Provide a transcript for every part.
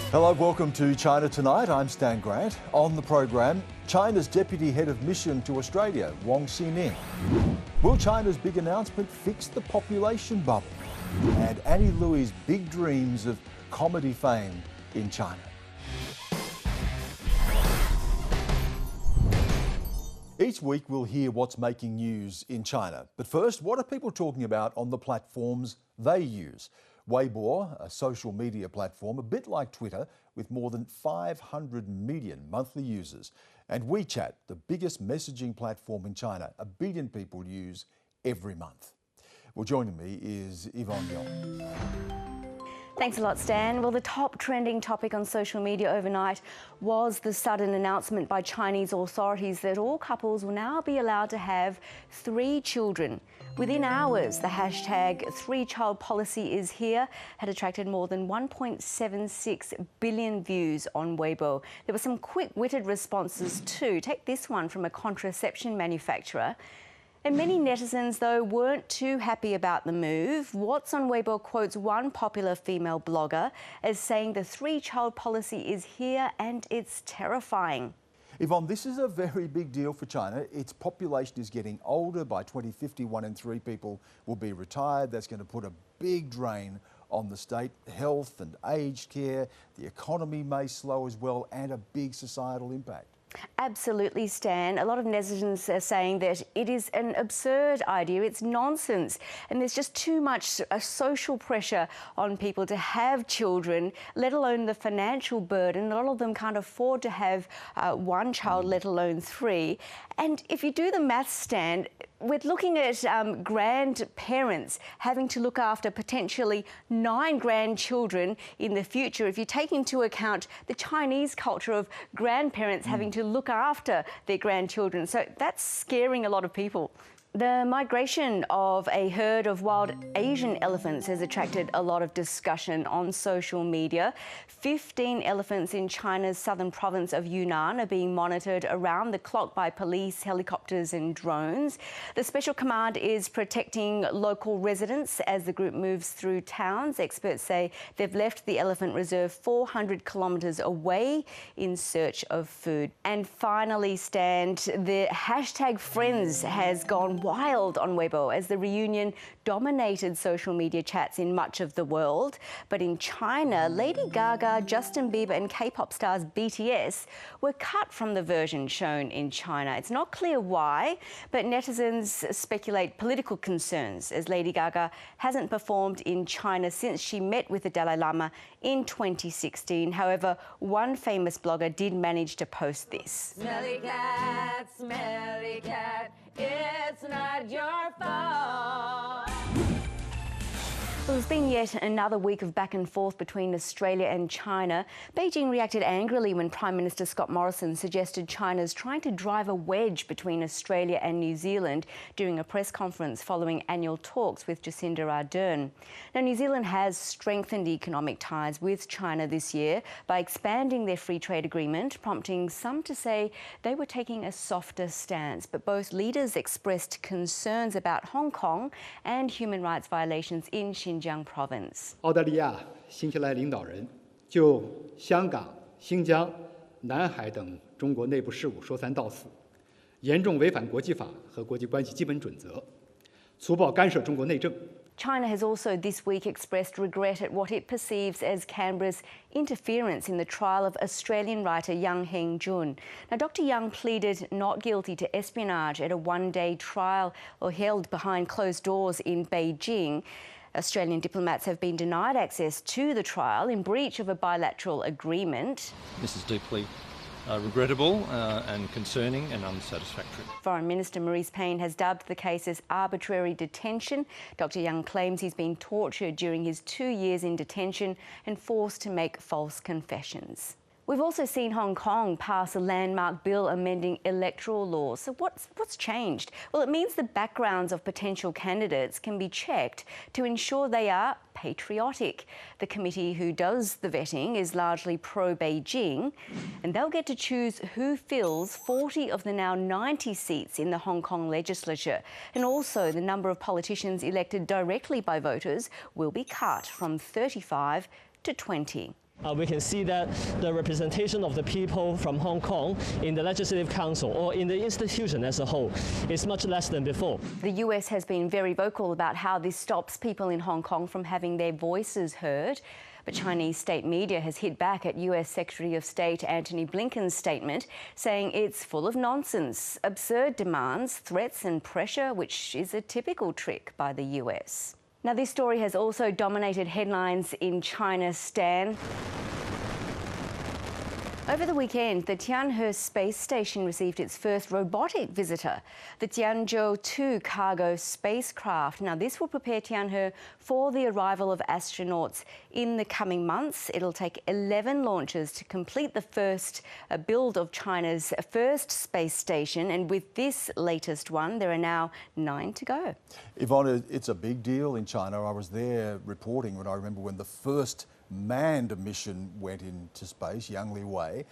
Hello, welcome to China Tonight. I'm Stan Grant. On the program, China's Deputy Head of Mission to Australia, Wang Xining. Will China's big announcement fix the population bubble? And Annie Louey's big dreams of comedy fame in China. Each week we'll hear what's making news in China. But first, what are people talking about on the platforms they use? Weibo, a social media platform, a bit like Twitter, with more than 500 million monthly users. And WeChat, the biggest messaging platform in China, 1 billion people use every month. Well, joining me is Yvonne Yong. Thanks a lot, Stan. Well, the top trending topic on social media overnight was the sudden announcement by Chinese authorities that all couples will now be allowed to have 3 children. Within hours, the hashtag 3-child policy is here had attracted more than 1.76 billion views on Weibo. There were some quick-witted responses too. Take this one from a contraception manufacturer. And many netizens, though, weren't too happy about the move. What's on Weibo quotes one popular female blogger as saying the 3-child policy is here and it's terrifying. Yvonne, this is a very big deal for China. Its population is getting older. By 2050, 1 in 3 people will be retired. That's going to put a big drain on the state health and aged care. The economy may slow as well, and a big societal impact. Absolutely, Stan. A lot of netizens are saying that it is an absurd idea, it's nonsense, and there's just too much social pressure on people to have children, let alone the financial burden. A lot of them can't afford to have 1 child, let alone 3. And if you do the maths, Stan, we're looking at grandparents having to look after potentially 9 grandchildren in the future. If you take into account the Chinese culture of grandparents having to look after their grandchildren. So that's scaring a lot of people. The migration of a herd of wild Asian elephants has attracted a lot of discussion on social media. 15 elephants in China's southern province of Yunnan are being monitored around the clock by police, helicopters and drones. The Special Command is protecting local residents as the group moves through towns. Experts say they've left the elephant reserve 400 kilometres away in search of food. And finally, Stan, the hashtag Friends has gone wild on Weibo as the reunion dominated social media chats in much of the world. But in China, Lady Gaga, Justin Bieber and K-pop stars BTS were cut from the version shown in China. It's not clear why, but netizens speculate political concerns as Lady Gaga hasn't performed in China since she met with the Dalai Lama in 2016. However, one famous blogger did manage to post this. Smelly cat, it's not your fault. Well, there's been yet another week of back and forth between Australia and China. Beijing reacted angrily when Prime Minister Scott Morrison suggested China's trying to drive a wedge between Australia and New Zealand during a press conference following annual talks with Jacinda Ardern. Now, New Zealand has strengthened economic ties with China this year by expanding their free trade agreement, prompting some to say they were taking a softer stance. But both leaders expressed concerns about Hong Kong and human rights violations in Xinjiang province. 澳大利亚、新西兰领导人就香港、新疆、南海等中国内部事务说三道四，严重违反国际法和国际关系基本准则，粗暴干涉中国内政。 China has also this week expressed regret at what it perceives as Canberra's interference in the trial of Australian writer Yang Hengjun. Now, Dr. Young pleaded not guilty to espionage at a 1-day trial held behind closed doors in Beijing. Australian diplomats have been denied access to the trial in breach of a bilateral agreement. This is deeply regrettable and concerning and unsatisfactory. Foreign Minister Maurice Payne has dubbed the case as arbitrary detention. Dr. Young claims he's been tortured during his 2 years in detention and forced to make false confessions. We've also seen Hong Kong pass a landmark bill amending electoral laws. So what's changed? Well, it means the backgrounds of potential candidates can be checked to ensure they are patriotic. The committee who does the vetting is largely pro-Beijing, and they'll get to choose who fills 40 of the now 90 seats in the Hong Kong legislature. And also the number of politicians elected directly by voters will be cut from 35 to 20. We can see that the representation of the people from Hong Kong in the Legislative Council or in the institution as a whole is much less than before. The US has been very vocal about how this stops people in Hong Kong from having their voices heard. But Chinese state media has hit back at US Secretary of State Antony Blinken's statement, saying it's full of nonsense, absurd demands, threats and pressure, which is a typical trick by the US. Now, this story has also dominated headlines in China, Stan. Over the weekend, the Tianhe space station received its first robotic visitor, the Tianzhou 2 cargo spacecraft. Now, this will prepare Tianhe for the arrival of astronauts in the coming months. It'll take 11 launches to complete the first build of China's first space station. And with this latest one, there are now 9 to go. Yvonne, it's a big deal in China. I was there reporting when I remember when the first manned mission went into space, Yang Louey,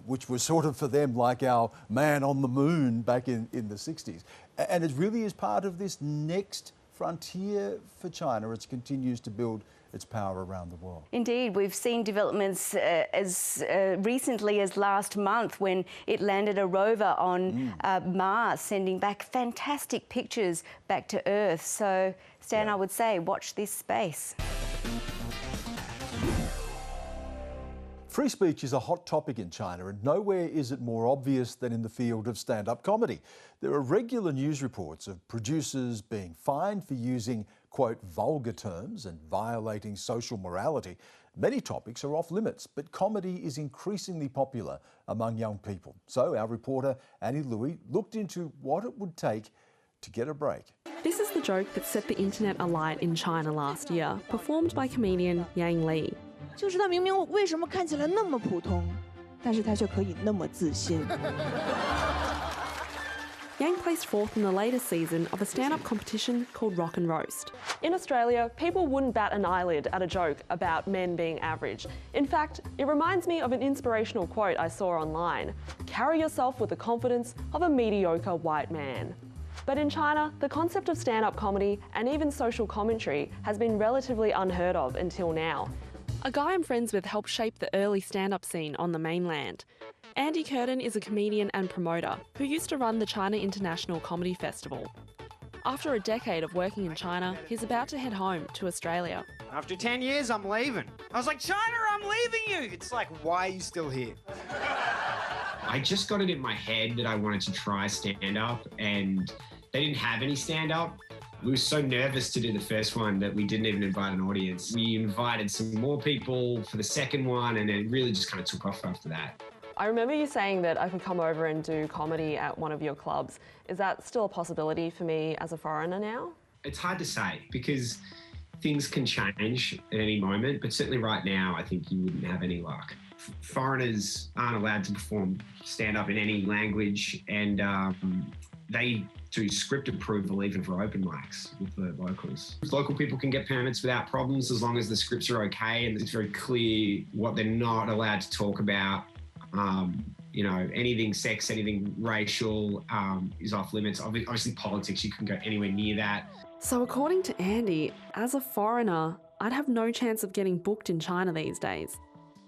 which was sort of for them like our man on the moon back in the 60s. And it really is part of this next frontier for China. It continues to build its power around the world. Indeed, we've seen developments as recently as last month when it landed a rover on Mars, sending back fantastic pictures back to Earth. So, Stan, I would say, watch this space. Free speech is a hot topic in China, and nowhere is it more obvious than in the field of stand-up comedy. There are regular news reports of producers being fined for using, quote, vulgar terms and violating social morality. Many topics are off limits, but comedy is increasingly popular among young people. So our reporter Annie Louey looked into what it would take to get a break. This is the joke that set the internet alight in China last year, performed by comedian Yang Li. 就是他明明为什么看起来那么普通，但是他却可以那么自信。Yang placed fourth in the latest season of a stand-up competition called Rock and Roast. In Australia, people wouldn't bat an eyelid at a joke about men being average. In fact, it reminds me of an inspirational quote I saw online. Carry yourself with the confidence of a mediocre white man. But in China, the concept of stand-up comedy and even social commentary has been relatively unheard of until now. A guy I'm friends with helped shape the early stand-up scene on the mainland. Andy Curtin is a comedian and promoter who used to run the China International Comedy Festival. After a decade of working in China, he's about to head home to Australia. After 10 years, I'm leaving. I was like, China, I'm leaving you. It's like, why are you still here? I just got it in my head that I wanted to try stand-up, and they didn't have any stand-up. We were so nervous to do the first one that we didn't even invite an audience. We invited some more people for the second one, and it really just kind of took off after that. I remember you saying that I could come over and do comedy at one of your clubs. Is that still a possibility for me as a foreigner now? It's hard to say because things can change at any moment, but certainly right now I think you wouldn't have any luck. Foreigners aren't allowed to perform stand-up in any language, and they do script approval even for open mics with the locals. Local people can get permits without problems as long as the scripts are okay and it's very clear what they're not allowed to talk about. You know, anything sex, anything racial is off limits. Obviously politics, you can go anywhere near that. So according to Andy, as a foreigner, I'd have no chance of getting booked in China these days.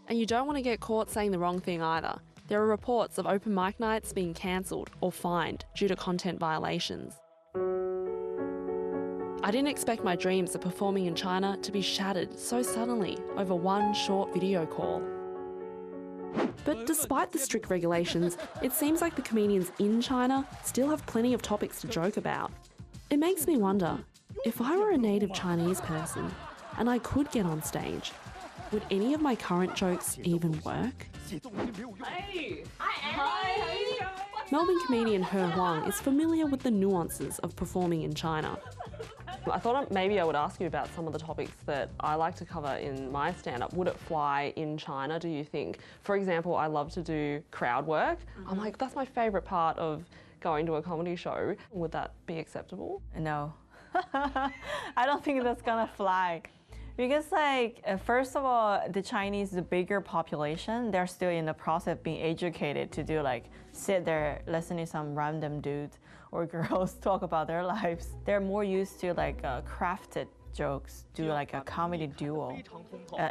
And you don't want to get caught saying the wrong thing either. There are reports of open mic nights being cancelled or fined due to content violations. I didn't expect my dreams of performing in China to be shattered so suddenly over one short video call. But despite the strict regulations, it seems like the comedians in China still have plenty of topics to joke about. It makes me wonder, if I were a native Chinese person and I could get on stage, would any of my current jokes even work? Hey! Hi! Melbourne comedian He Huang is familiar with the nuances of performing in China. I thought maybe I would ask you about some of the topics that I like to cover in my stand-up. Would it fly in China, do you think? For example, I love to do crowd work. I'm like, that's my favourite part of going to a comedy show. Would that be acceptable? No. I don't think that's gonna fly. Because like, first of all, the Chinese, the bigger population, they're still in the process of being educated to do like, sit there listening to some random dude or girls talk about their lives. They're more used to like crafted jokes, do like a comedy duo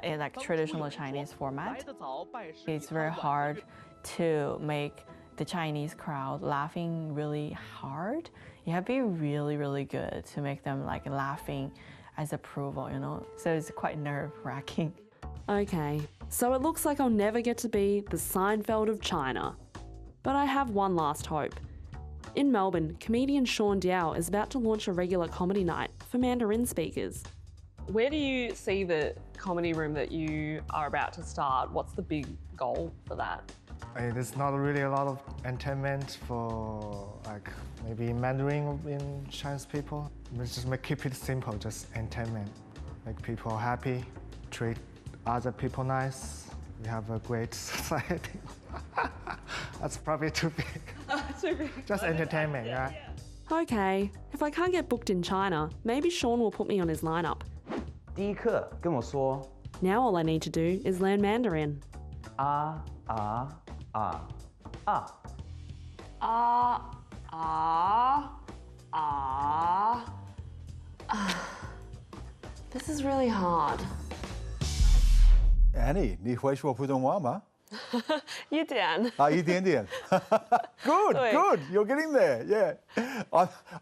in like traditional Chinese format. It's very hard to make the Chinese crowd laughing really hard. You have to be really, really good to make them like laughing as approval, you know? So it's quite nerve-wracking. Okay, so it looks like I'll never get to be the Seinfeld of China. But I have one last hope. In Melbourne, comedian Sean Diao is about to launch a regular comedy night for Mandarin speakers. Where do you see the comedy room that you are about to start? What's the big goal for that? There's not really a lot of entertainment for like maybe Mandarin in Chinese people. Let's just keep it simple, just entertainment. Make people happy, treat other people nice. We have a great society. That's probably too big. Too big. Just entertainment, yeah. Okay, if I can't get booked in China, maybe Sean will put me on his lineup. 第一课跟我说 Now all I need to do is learn Mandarin. This is really hard. Annie, 你会说普通话吗？一点。一点点。Good, good. You're getting there. Yeah.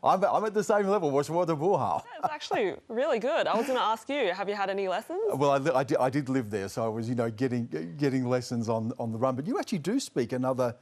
I'm at the same level. 我说的不好。 That's actually really good. I was going to ask you, have you had any lessons? Well, I did live there, so I was, getting lessons on the run. But you actually do speak another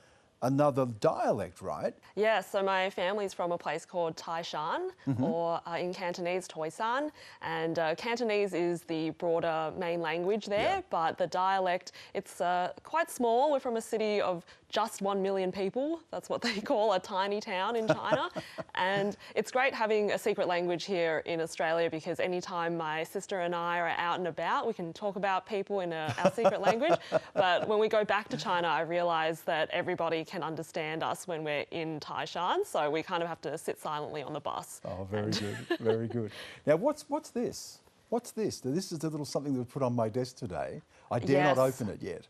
dialect, right? Yeah, so my family's from a place called Taishan, or in Cantonese, Toisan. And Cantonese is the broader main language there, but the dialect, it's quite small. We're from a city of just 1 million people. That's what they call a tiny town in China. And it's great having a secret language here in Australia because anytime my sister and I are out and about, we can talk about people in our secret language. But when we go back to China, I realise that everybody can understand us when we're in Taishan, so we kind of have to sit silently on the bus. Oh, very good, very good. Now, what's this? What's this? This is a little something that was put on my desk today. I dare not open it yet.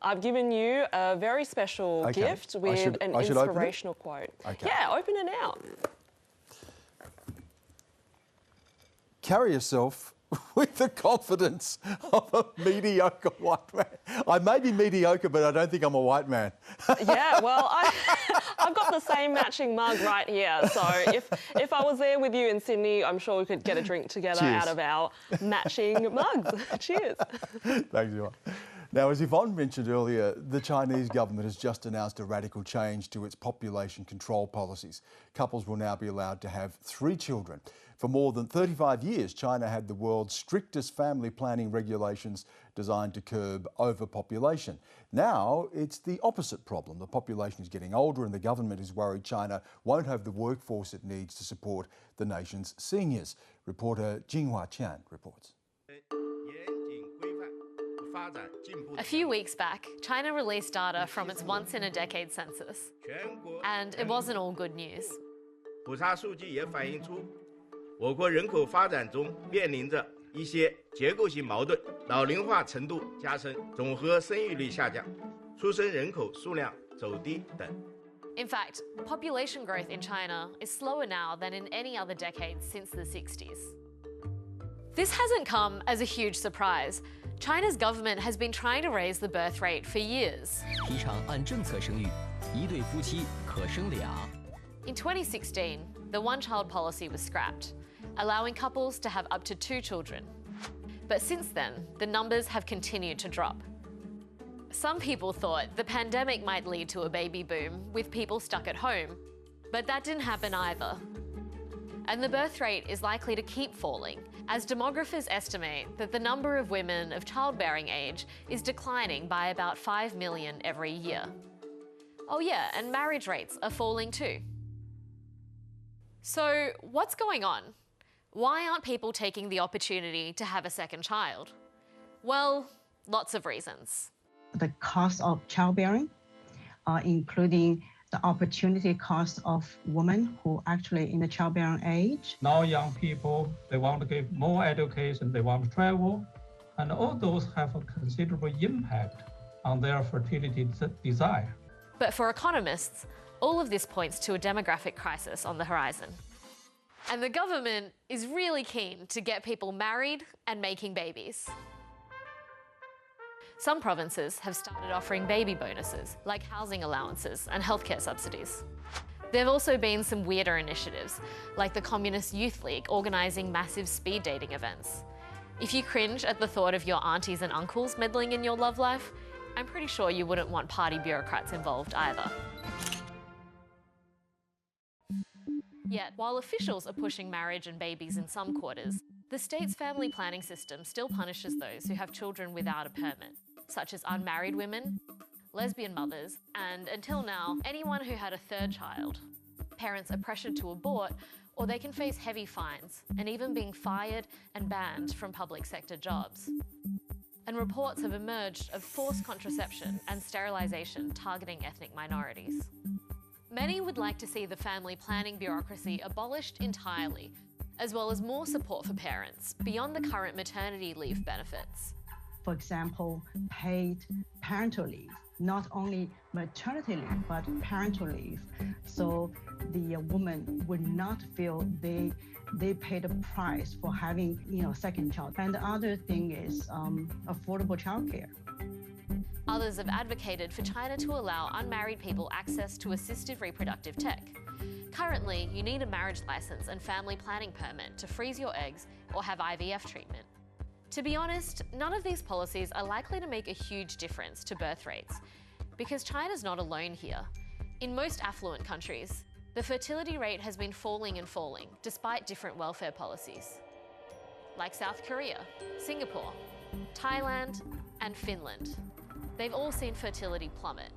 I've given you a very special gift with an inspirational quote. Okay. Yeah, open it out. Carry yourself with the confidence of a mediocre white man. I may be mediocre, but I don't think I'm a white man. Yeah, well, I've got the same matching mug right here. So if I was there with you in Sydney, I'm sure we could get a drink together out of our matching mugs. Cheers. Thanks, Yvonne. Now, as Yvonne mentioned earlier, the Chinese government has just announced a radical change to its population control policies. Couples will now be allowed to have 3 children. For more than 35 years, China had the world's strictest family planning regulations designed to curb overpopulation. Now, it's the opposite problem. The population is getting older and the government is worried China won't have the workforce it needs to support the nation's seniors. Reporter Jinghua Qian reports. A few weeks back, China released data from its once-in-a-decade census. And it wasn't all good news. 普查数据也反映出，我国人口发展中面临着一些结构性矛盾，老龄化程度加深，总和生育率下降，出生人口数量走低等。 In fact, population growth in China is slower now than in any other decade since the 60s. This hasn't come as a huge surprise. China's government has been trying to raise the birth rate for years. 提倡按政策生育，一对夫妻可生俩。 In 2016, the one-child policy was scrapped, allowing couples to have up to 2 children. But since then, the numbers have continued to drop. Some people thought the pandemic might lead to a baby boom with people stuck at home, but that didn't happen either. And the birth rate is likely to keep falling, as demographers estimate that the number of women of childbearing age is declining by about 5 million every year. Oh yeah, and marriage rates are falling too. So what's going on? Why aren't people taking the opportunity to have a second child? Well, lots of reasons. The cost of childbearing, including the opportunity cost of women who actually in the childbearing age. Now young people, they want to get more education, they want to travel, and all those have a considerable impact on their fertility desire. But for economists, all of this points to a demographic crisis on the horizon. And the government is really keen to get people married and making babies. Some provinces have started offering baby bonuses, like housing allowances and healthcare subsidies. There have also been some weirder initiatives, like the Communist Youth League organising massive speed dating events. If you cringe at the thought of your aunties and uncles meddling in your love life, I'm pretty sure you wouldn't want party bureaucrats involved either. Yet, while officials are pushing marriage and babies in some quarters, the state's family planning system still punishes those who have children without a permit, such as unmarried women, lesbian mothers, and until now, anyone who had a third child. Parents are pressured to abort, or they can face heavy fines and even being fired and banned from public sector jobs. And reports have emerged of forced contraception and sterilisation targeting ethnic minorities. Many would like to see the family planning bureaucracy abolished entirely, as well as more support for parents beyond the current maternity leave benefits. For example, paid parental leave, not only maternity leave, but parental leave. So the woman would not feel they pay the price for having, second child. And the other thing is affordable childcare. Others have advocated for China to allow unmarried people access to assisted reproductive tech. Currently, you need a marriage license and family planning permit to freeze your eggs or have IVF treatment. To be honest, none of these policies are likely to make a huge difference to birth rates, because China's not alone here. In most affluent countries, the fertility rate has been falling and falling, despite different welfare policies. Like South Korea, Singapore, Thailand, and Finland. They've all seen fertility plummet.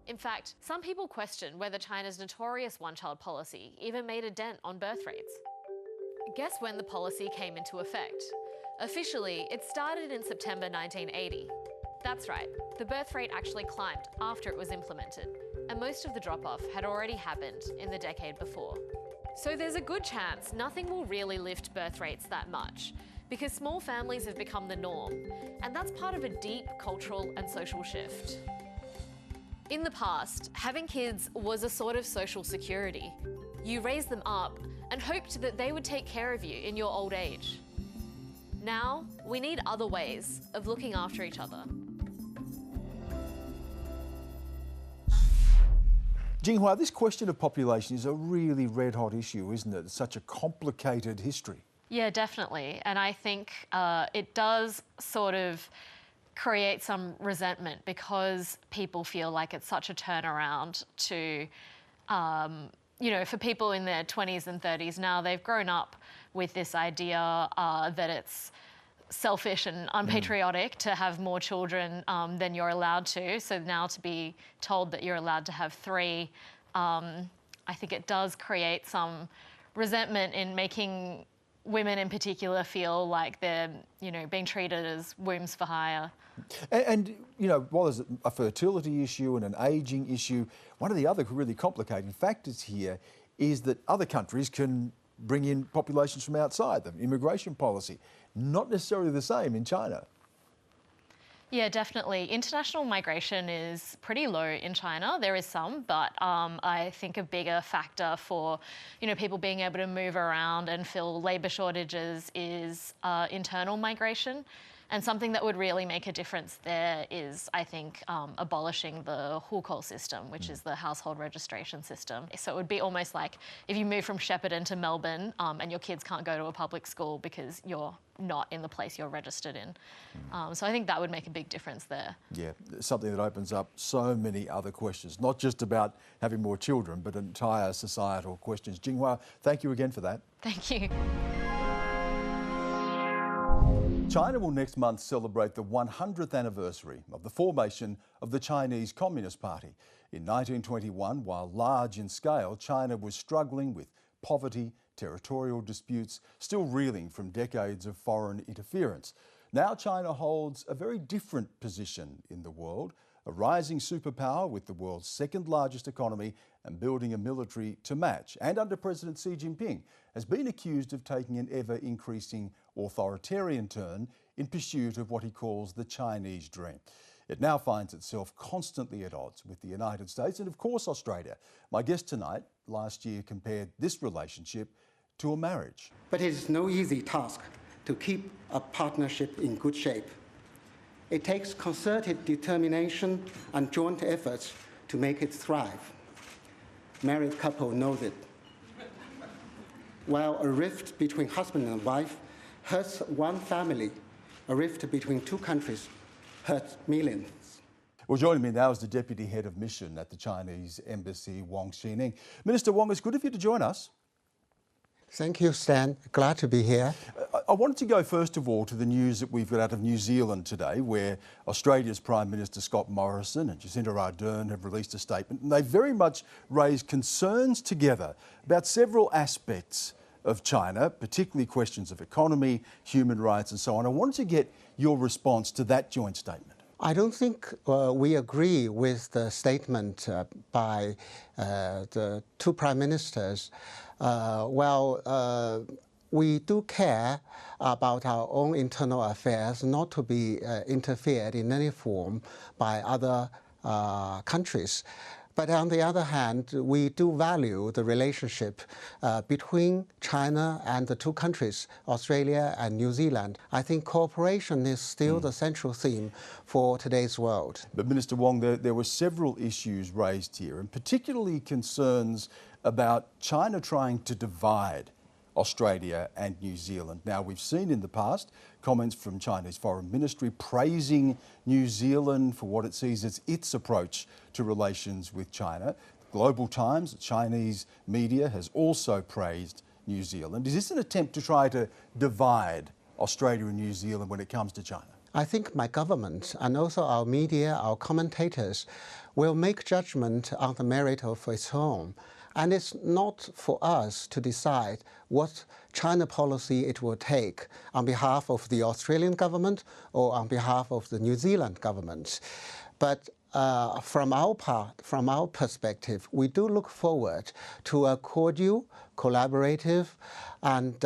In fact, some people question whether China's notorious one-child policy even made a dent on birth rates. Guess when the policy came into effect? Officially, it started in September 1980. That's right, the birth rate actually climbed after it was implemented, and most of the drop-off had already happened in the decade before. So there's a good chance nothing will really lift birth rates that much, because small families have become the norm, and that's part of a deep cultural and social shift. In the past, having kids was a sort of social security. You raised them up and hoped that they would take care of you in your old age. Now, we need other ways of looking after each other. Jinghua, this question of population is a really red-hot issue, isn't it? It's such a complicated history. Yeah, definitely. And I think it does sort of create some resentment because people feel like it's such a turnaround to, for people in their 20s and 30s now, they've grown up with this idea that it's selfish and unpatriotic to have more children than you're allowed to. So now to be told that you're allowed to have 3, I think it does create some resentment in making women in particular feel like they're, being treated as wombs for hire. And while there's a fertility issue and an ageing issue, one of the other really complicating factors here is that other countries can bring in populations from outside them. Immigration policy, not necessarily the same in China. Yeah, definitely. International migration is pretty low in China. There is some, but I think a bigger factor for, people being able to move around and fill labour shortages is internal migration. And something that would really make a difference there is, I think, abolishing the hukou system, which is the household registration system. So it would be almost like if you move from Shepparton to Melbourne and your kids can't go to a public school because you're not in the place you're registered in. So I think that would make a big difference there. Yeah, something that opens up so many other questions, not just about having more children, but entire societal questions. Jinghua, thank you again for that. Thank you. China will next month celebrate the 100th anniversary of the formation of the Chinese Communist Party. In 1921, while large in scale, China was struggling with poverty, territorial disputes, still reeling from decades of foreign interference. Now China holds a very different position in the world, a rising superpower with the world's second largest economy and building a military to match, and under President Xi Jinping, has been accused of taking an ever-increasing authoritarian turn in pursuit of what he calls the Chinese dream. It now finds itself constantly at odds with the United States and, of course, Australia. My guest tonight last year compared this relationship to a marriage. But it is no easy task to keep a partnership in good shape. It takes concerted determination and joint efforts to make it thrive. Married couple knows it. While a rift between husband and wife hurts one family, a rift between two countries hurts millions. Well, joining me now is the Deputy Head of Mission at the Chinese Embassy, Wang Xining. Minister Wong, it's good of you to join us. Thank you, Stan. Glad to be here. I wanted to go first of all to the news that we've got out of New Zealand today, where Australia's Prime Minister Scott Morrison and Jacinda Ardern have released a statement, and they very much raised concerns together about several aspects of China, particularly questions of economy, human rights and so on. I wanted to get your response to that joint statement. I don't think we agree with the statement by the two prime ministers. We do care about our own internal affairs, not to be interfered in any form by other countries. But on the other hand, we do value the relationship between China and the two countries, Australia and New Zealand. I think cooperation is still the central theme for today's world. But Minister Wong, there were several issues raised here, and particularly concerns about China trying to divide Australia and New Zealand. Now, we've seen in the past comments from China's Foreign Ministry praising New Zealand for what it sees as its approach to relations with China. Global Times, Chinese media, has also praised New Zealand. Is this an attempt to try to divide Australia and New Zealand when it comes to China? I think my government and also our media, our commentators, will make judgment on the merit of its own. And it's not for us to decide what China policy it will take on behalf of the Australian government or on behalf of the New Zealand government. But from our perspective, we do look forward to a cordial, collaborative, and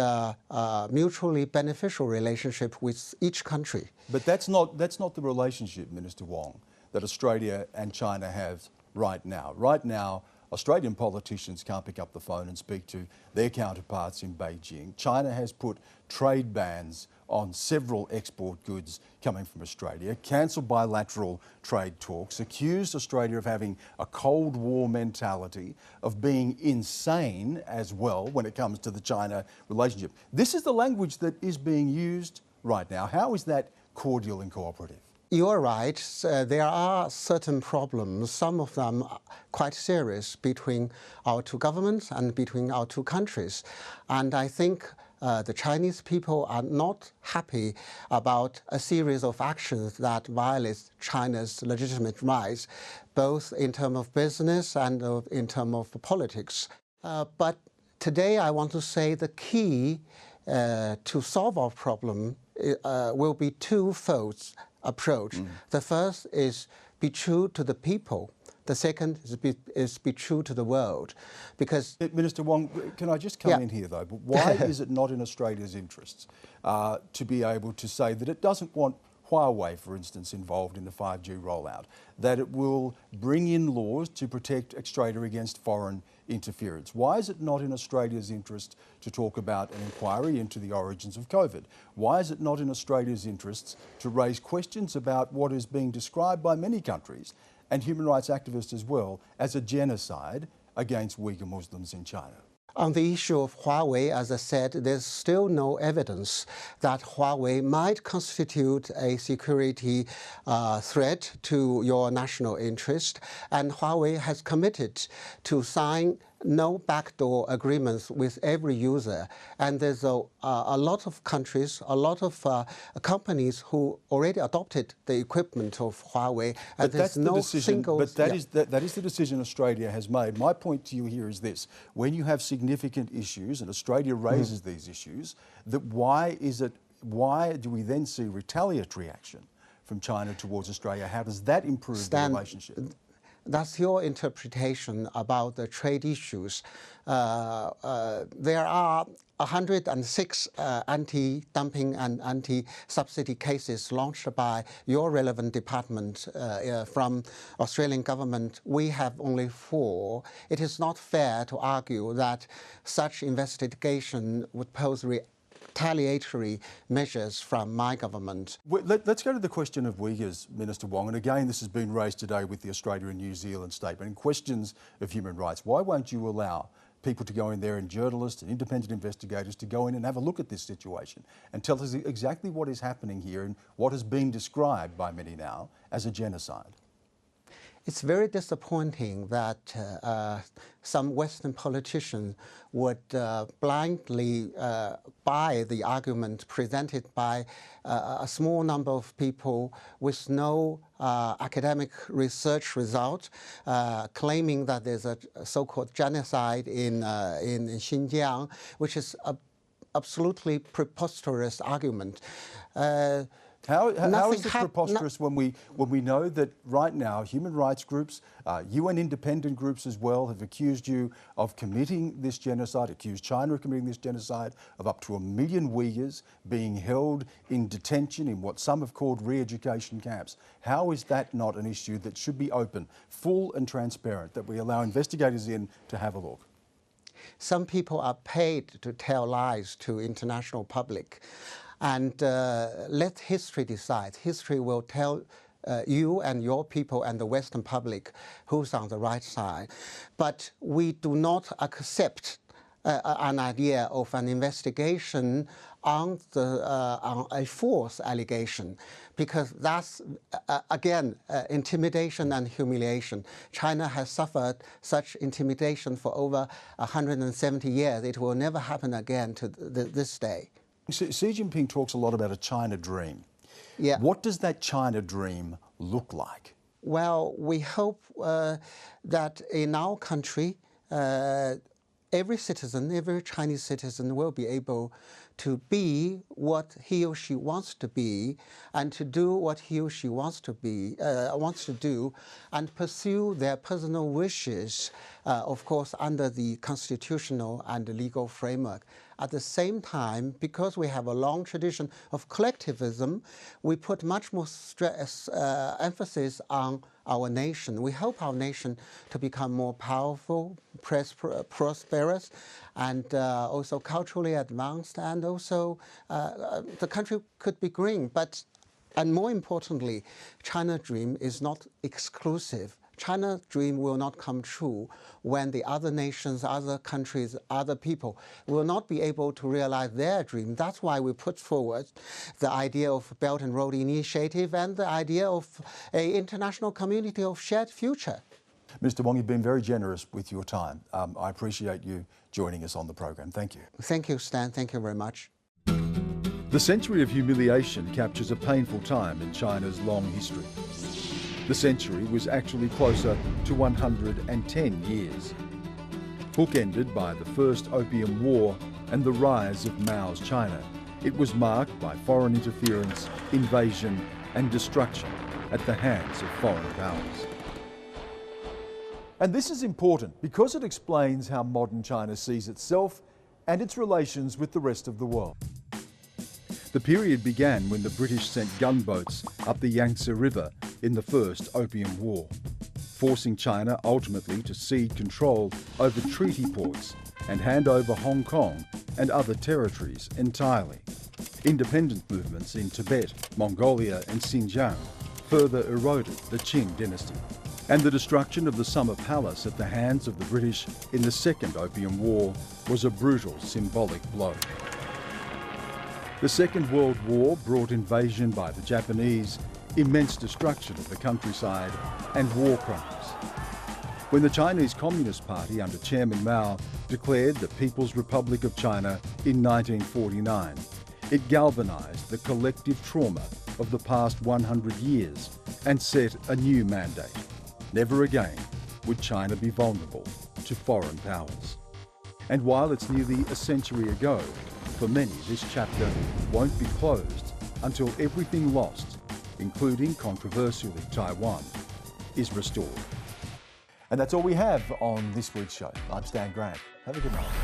mutually beneficial relationship with each country. But that's not the relationship, Minister Wong, that Australia and China have right now. Right now, Australian politicians can't pick up the phone and speak to their counterparts in Beijing. China has put trade bans on several export goods coming from Australia, cancelled bilateral trade talks, accused Australia of having a Cold War mentality, of being insane as well when it comes to the China relationship. This is the language that is being used right now. How is that cordial and cooperative? You are right. There are certain problems, some of them quite serious, between our two governments and between our two countries. And I think the Chinese people are not happy about a series of actions that violate China's legitimate rights, both in terms of business and in terms of politics. But today I want to say the key to solve our problem will be twofold approach. The first is be true to the people. The second is be true to the world. Because Minister Wong, can I just come in here though? But why is it not in Australia's interests to be able to say that it doesn't want Huawei, for instance, involved in the 5G rollout, that it will bring in laws to protect Australia against foreign interference? Why is it not in Australia's interest to talk about an inquiry into the origins of COVID? Why is it not in Australia's interests to raise questions about what is being described by many countries and human rights activists as well as a genocide against Uyghur Muslims in China? On the issue of Huawei, as I said, there's still no evidence that Huawei might constitute a security threat to your national interest, and Huawei has committed to sign no backdoor agreements with every user. And there's a lot of countries, a lot of companies who already adopted the equipment of Huawei. And there's no single... But that is the decision Australia has made. My point to you here is this. When you have significant issues, and Australia raises these issues, that why do we then see retaliatory action from China towards Australia? How does that improve the relationship? That's your interpretation about the trade issues. There are 106 anti-dumping and anti-subsidy cases launched by your relevant department from Australian government. We have only 4. It is not fair to argue that such investigation would pose retaliatory measures from my government. Let's go to the question of Uyghurs, Minister Wong, and again this has been raised today with the Australia and New Zealand statement and questions of human rights. Why won't you allow people to go in there and journalists and independent investigators to go in and have a look at this situation and tell us exactly what is happening here and what has been described by many now as a genocide? It's very disappointing that some Western politicians would blindly buy the argument presented by a small number of people with no academic research result, claiming that there's a so-called genocide in Xinjiang, which is an absolutely preposterous argument. How is it preposterous when we know that right now human rights groups, UN independent groups as well, have accused you of committing this genocide, accused China of committing this genocide, of up to 1 million Uyghurs being held in detention in what some have called re-education camps? How is that not an issue that should be open, full and transparent, that we allow investigators in to have a look? Some people are paid to tell lies to international public. And let history decide. History will tell you and your people and the Western public who's on the right side. But we do not accept an idea of an investigation on a false allegation, because that's, again, intimidation and humiliation. China has suffered such intimidation for over 170 years. It will never happen again to this day. Xi Jinping talks a lot about a China dream. Yeah. What does that China dream look like? Well, we hope that in our country, every citizen, every Chinese citizen will be able to be what he or she wants to be, and to do what he or she wants to do, and pursue their personal wishes, of course, under the constitutional and legal framework. At the same time, because we have a long tradition of collectivism, we put much more emphasis on our nation. We hope our nation to become more powerful, prosperous, and also culturally advanced, and also the country could be green. And more importantly, China dream is not exclusive. China's dream will not come true when the other nations, other countries, other people will not be able to realize their dream. That's why we put forward the idea of Belt and Road Initiative and the idea of an international community of shared future. Mr. Wong, you've been very generous with your time. I appreciate you joining us on the program. Thank you. Thank you, Stan. Thank you very much. The century of humiliation captures a painful time in China's long history. The century was actually closer to 110 years, bookended by the First Opium War and the rise of Mao's China. It was marked by foreign interference, invasion and destruction at the hands of foreign powers. And this is important because it explains how modern China sees itself and its relations with the rest of the world. The period began when the British sent gunboats up the Yangtze River in the First Opium War, forcing China ultimately to cede control over treaty ports and hand over Hong Kong and other territories entirely. Independence movements in Tibet, Mongolia and Xinjiang further eroded the Qing dynasty. And the destruction of the Summer Palace at the hands of the British in the Second Opium War was a brutal symbolic blow. The Second World War brought invasion by the Japanese, immense destruction of the countryside and war crimes. When the Chinese Communist Party under Chairman Mao declared the People's Republic of China in 1949, it galvanized the collective trauma of the past 100 years and set a new mandate. Never again would China be vulnerable to foreign powers. And while it's nearly a century ago, for many this chapter won't be closed until everything lost, including controversially Taiwan, is restored. And that's all we have on this week's show. I'm Stan Grant. Have a good night.